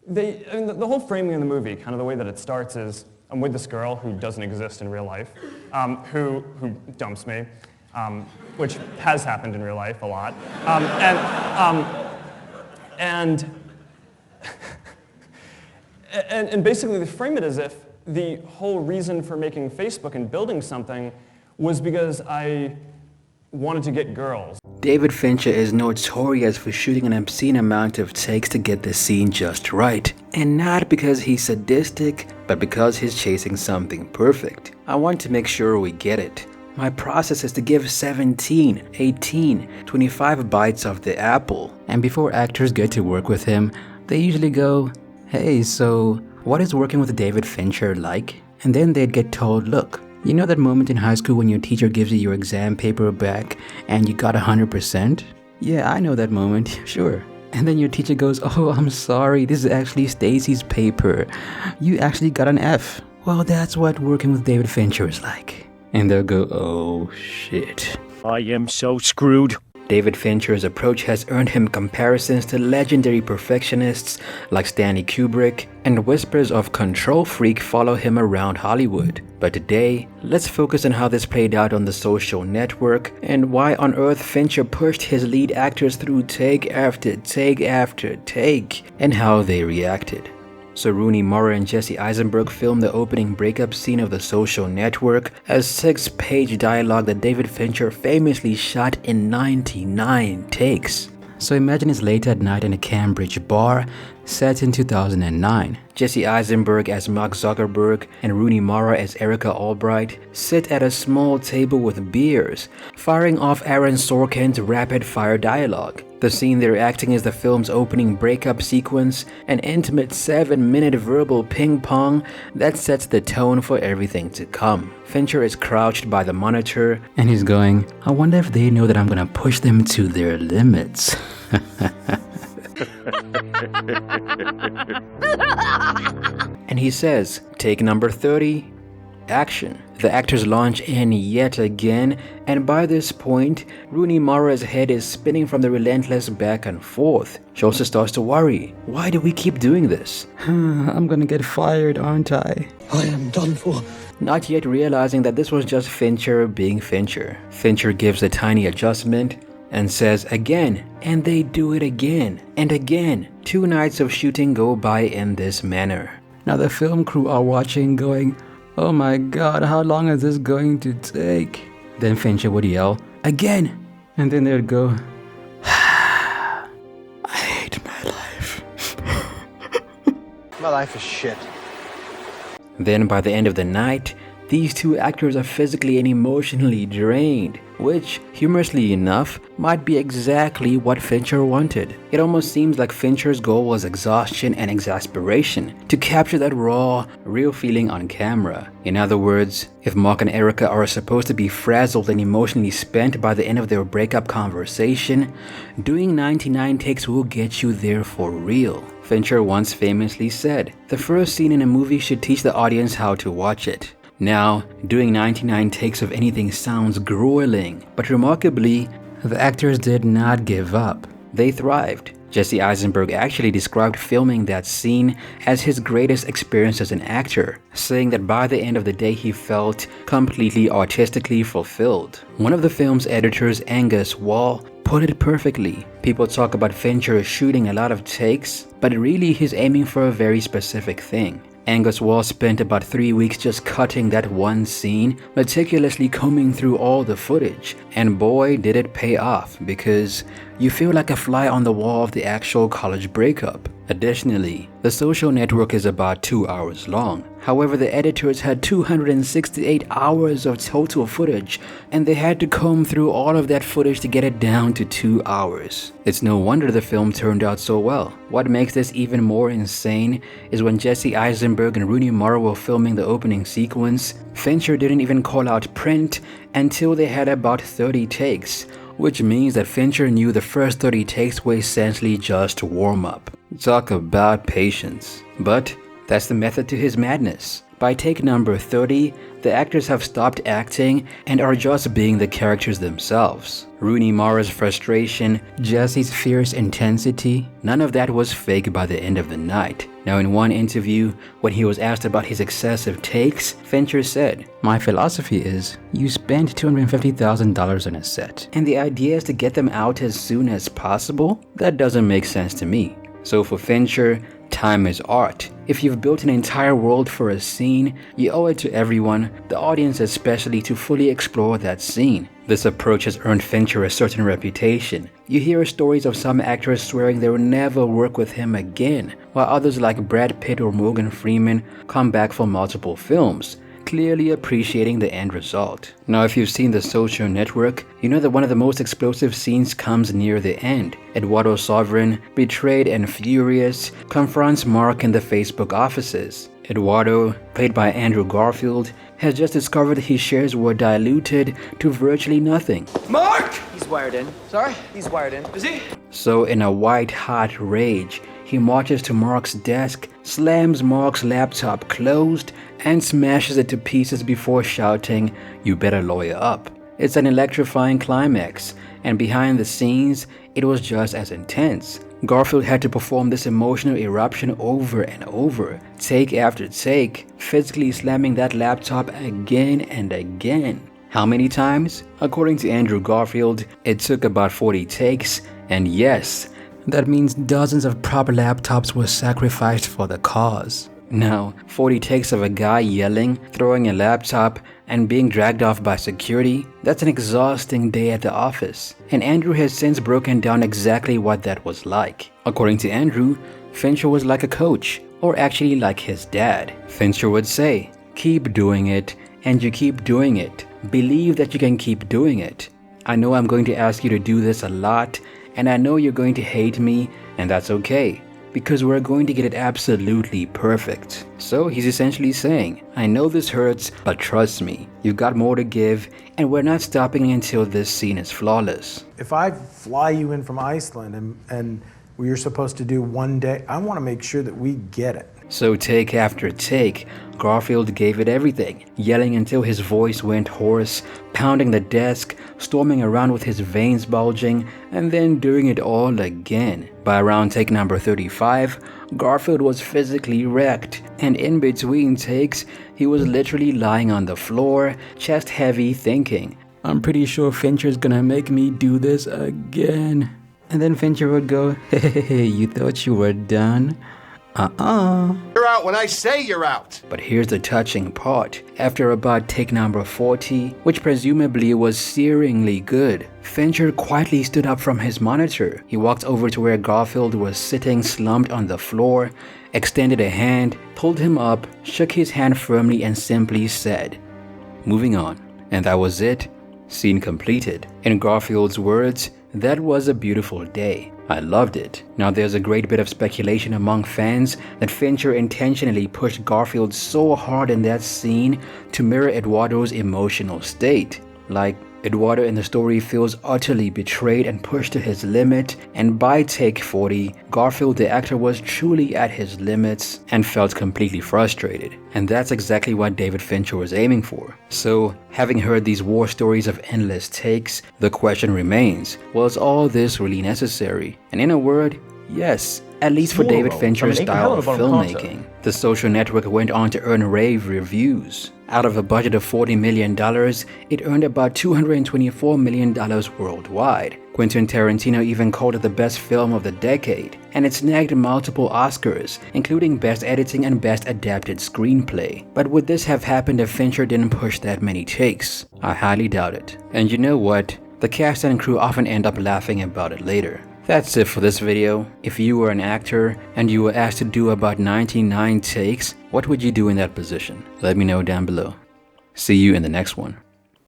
the whole framing of the movie, kind of the way that it starts is, I'm with this girl who doesn't exist in real life, who dumps me, which has happened in real life a lot, and basically they frame it as if the whole reason for making Facebook and building something was because I wanted to get girls. David Fincher is notorious for shooting an obscene amount of takes to get the scene just right. And not because he's sadistic, but because he's chasing something perfect. I want to make sure we get it. My process is to give 17, 18, 25 bites of the apple. And before actors get to work with him, they usually go, "Hey, so what is working with David Fincher like?" And then they'd get told, "Look, you know that moment in high school when your teacher gives you your exam paper back and you got 100%? Yeah, I know that moment, sure." And then your teacher goes, "Oh, I'm sorry, this is actually Stacy's paper. You actually got an F." Well, that's what working with David Fincher is like. And they'll go, "Oh, shit. I am so screwed." David Fincher's approach has earned him comparisons to legendary perfectionists like Stanley Kubrick, and whispers of control freak follow him around Hollywood. But today, let's focus on how this played out on The Social Network and why on earth Fincher pushed his lead actors through take after take after take, and how they reacted. So Rooney Mara and Jesse Eisenberg filmed the opening breakup scene of The Social Network, a 6-page dialogue that David Fincher famously shot in 99 takes. So imagine it's late at night in a Cambridge bar, set in 2009. Jesse Eisenberg as Mark Zuckerberg and Rooney Mara as Erica Albright sit at a small table with beers, firing off Aaron Sorkin's rapid-fire dialogue. The scene they're acting is the film's opening breakup sequence, an intimate 7-minute verbal ping-pong that sets the tone for everything to come. Fincher is crouched by the monitor, and he's going, "I wonder if they know that I'm gonna push them to their limits." And he says, "Take number 30, action." The actors launch in yet again, and by this point, Rooney Mara's head is spinning from the relentless back and forth. She also starts to worry. Why do we keep doing this? I'm gonna get fired, aren't I? I am done for. Not yet realizing that this was just Fincher being Fincher. Fincher gives a tiny adjustment and says again, and they do it again and again. 2 nights of shooting go by in this manner. Now the film crew are watching going, "Oh my god, how long is this going to take?" Then Fincher would yell, "Again!" And then they'd go, "I hate my life." My life is shit. Then by the end of the night, these 2 actors are physically and emotionally drained, which, humorously enough, might be exactly what Fincher wanted. It almost seems like Fincher's goal was exhaustion and exasperation, to capture that raw, real feeling on camera. In other words, if Mark and Erica are supposed to be frazzled and emotionally spent by the end of their breakup conversation, doing 99 takes will get you there for real. Fincher once famously said, "The first scene in a movie should teach the audience how to watch it." Now, doing 99 takes of anything sounds grueling, but remarkably, the actors did not give up. They thrived. Jesse Eisenberg actually described filming that scene as his greatest experience as an actor, saying that by the end of the day he felt completely artistically fulfilled. One of the film's editors, Angus Wall, put it perfectly. People talk about Fincher shooting a lot of takes, but really he's aiming for a very specific thing. Angus Wall spent about 3 weeks just cutting that one scene, meticulously combing through all the footage. And boy, did it pay off, because you feel like a fly on the wall of the actual college breakup. Additionally, The Social Network is about 2 hours long. However, the editors had 268 hours of total footage, and they had to comb through all of that footage to get it down to 2 hours. It's no wonder the film turned out so well. What makes this even more insane is when Jesse Eisenberg and Rooney Mara were filming the opening sequence, Fincher didn't even call out print until they had about 30 takes, which means that Fincher knew the first 30 takes were essentially just warm-up. Talk about patience. But that's the method to his madness. By take number 30, the actors have stopped acting and are just being the characters themselves. Rooney Mara's frustration, Jesse's fierce intensity, none of that was fake by the end of the night. Now, in one interview, when he was asked about his excessive takes, Fincher said, "My philosophy is, you spend $250,000 on a set, and the idea is to get them out as soon as possible? That doesn't make sense to me." So for Fincher, time is art. If you've built an entire world for a scene, you owe it to everyone, the audience especially, to fully explore that scene. This approach has earned Fincher a certain reputation. You hear stories of some actors swearing they will never work with him again, while others like Brad Pitt or Morgan Freeman come back for multiple films, clearly appreciating the end result. Now, if you've seen The Social Network, you know that one of the most explosive scenes comes near the end. Eduardo Sovereign, betrayed and furious, confronts Mark in the Facebook offices. Eduardo, played by Andrew Garfield, has just discovered his shares were diluted to virtually nothing. Mark! He's wired in. Sorry? He's wired in. Is he? So in a white-hot rage, he marches to Mark's desk, slams Mark's laptop closed, and smashes it to pieces before shouting, "You better lawyer up." It's an electrifying climax, and behind the scenes, it was just as intense. Garfield had to perform this emotional eruption over and over, take after take, physically slamming that laptop again and again. How many times? According to Andrew Garfield, it took about 40 takes, and yes, that means dozens of proper laptops were sacrificed for the cause. Now, 40 takes of a guy yelling, throwing a laptop, and being dragged off by security, that's an exhausting day at the office. And Andrew has since broken down exactly what that was like. According to Andrew, Fincher was like a coach, or actually like his dad. Fincher would say, "Keep doing it, and you keep doing it. Believe that you can keep doing it. I know I'm going to ask you to do this a lot, and I know you're going to hate me, and that's okay, because we're going to get it absolutely perfect." So he's essentially saying, I know this hurts, but trust me, you've got more to give, and we're not stopping until this scene is flawless. If I fly you in from Iceland and you're supposed to do one day, I want to make sure that we get it. So take after take, Garfield gave it everything, yelling until his voice went hoarse, pounding the desk, storming around with his veins bulging, and then doing it all again. By around take number 35, Garfield was physically wrecked, and in between takes, he was literally lying on the floor, chest heavy, thinking, I'm pretty sure Fincher's gonna make me do this again. And then Fincher would go, hey, you thought you were done? You're out when I say you're out. But here's the touching part. After about take number 40, which presumably was searingly good, Fincher quietly stood up from his monitor. He walked over to where Garfield was sitting slumped on the floor, extended a hand, pulled him up, shook his hand firmly, and simply said, "Moving on." And that was it. Scene completed. In Garfield's words, that was a beautiful day. I loved it. Now there's a great bit of speculation among fans that Fincher intentionally pushed Garfield so hard in that scene to mirror Eduardo's emotional state. Like, Eduardo in the story feels utterly betrayed and pushed to his limit, and by take 40, Garfield the actor was truly at his limits and felt completely frustrated. And that's exactly what David Fincher was aiming for. So, having heard these war stories of endless takes, the question remains, was all this really necessary? And in a word, yes, at least for David Fincher's style of filmmaking. The Social Network went on to earn rave reviews. Out of a budget of $40 million, it earned about $224 million worldwide. Quentin Tarantino even called it the best film of the decade, and it snagged multiple Oscars, including Best Editing and Best Adapted Screenplay. But would this have happened if Fincher didn't push that many takes? I highly doubt it. And you know what? The cast and crew often end up laughing about it later. That's it for this video. If you were an actor and you were asked to do about 99 takes, what would you do in that position? Let me know down below. See you in the next one.